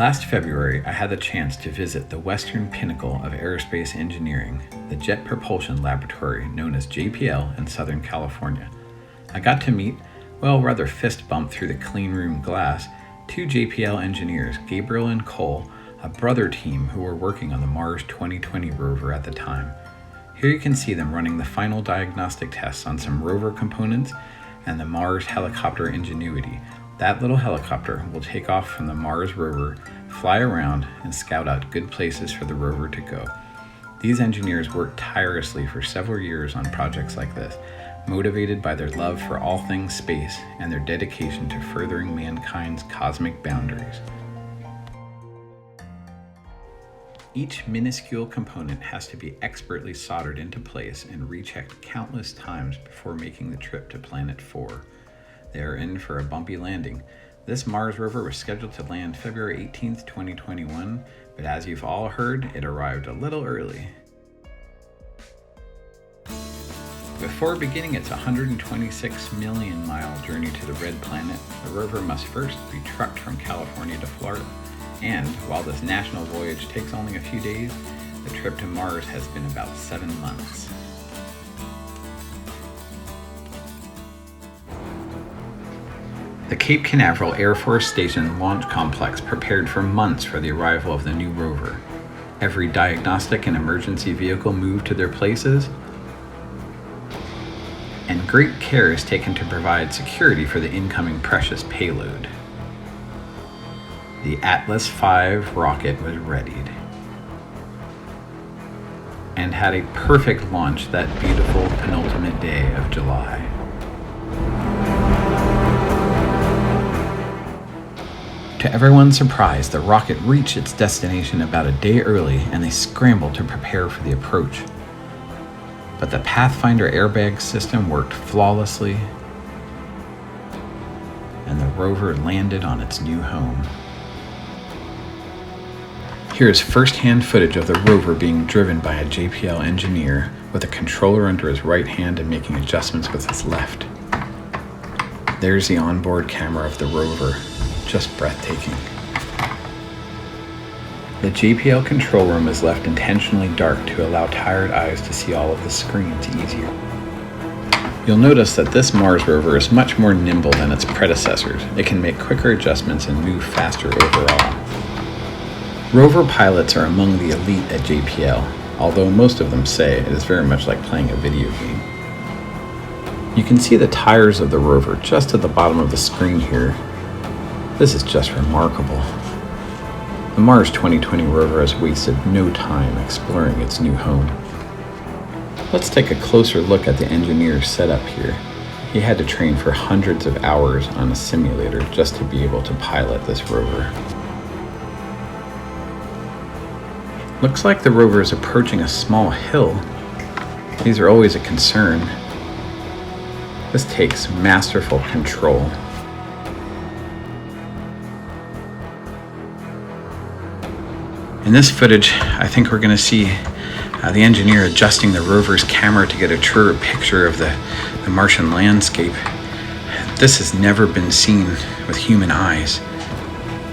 Last February, I had the chance to visit the western pinnacle of aerospace engineering, the Jet Propulsion Laboratory known as JPL in Southern California. I got to meet, rather fist bump through the clean room glass, two JPL engineers, Gabriel and Cole, a brother team who were working on the Mars 2020 rover at the time. Here you can see them running the final diagnostic tests on some rover components and the Mars helicopter Ingenuity. That little helicopter will take off from the Mars rover, fly around, and scout out good places for the rover to go. These engineers worked tirelessly for several years on projects like this, motivated by their love for all things space and their dedication to furthering mankind's cosmic boundaries. Each minuscule component has to be expertly soldered into place and rechecked countless times before making the trip to Planet 4. They are in for a bumpy landing. This Mars rover was scheduled to land February 18th, 2021, but as you've all heard, it arrived a little early. Before beginning its 126 million mile journey to the Red Planet, the rover must first be trucked from California to Florida. And while this national voyage takes only a few days, the trip to Mars has been about 7 months. The Cape Canaveral Air Force Station Launch Complex prepared for months for the arrival of the new rover. Every diagnostic and emergency vehicle moved to their places, and great care is taken to provide security for the incoming precious payload. The Atlas V rocket was readied and had a perfect launch that beautiful penultimate day of July. To everyone's surprise, the rocket reached its destination about a day early, and they scrambled to prepare for the approach. But the Pathfinder airbag system worked flawlessly, and the rover landed on its new home. Here is first-hand footage of the rover being driven by a JPL engineer with a controller under his right hand and making adjustments with his left. There's the onboard camera of the rover. Just breathtaking. The JPL control room is left intentionally dark to allow tired eyes to see all of the screens easier. You'll notice that this Mars rover is much more nimble than its predecessors. It can make quicker adjustments and move faster overall. Rover pilots are among the elite at JPL, although most of them say it is very much like playing a video game. You can see the tires of the rover just at the bottom of the screen here. This is just remarkable. The Mars 2020 rover has wasted no time exploring its new home. Let's take a closer look at the engineer's setup here. He had to train for hundreds of hours on a simulator just to be able to pilot this rover. Looks like the rover is approaching a small hill. These are always a concern. This takes masterful control. In this footage, I think we're going to see the engineer adjusting the rover's camera to get a truer picture of the Martian landscape. This has never been seen with human eyes.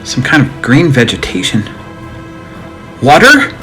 Some kind of green vegetation. Water?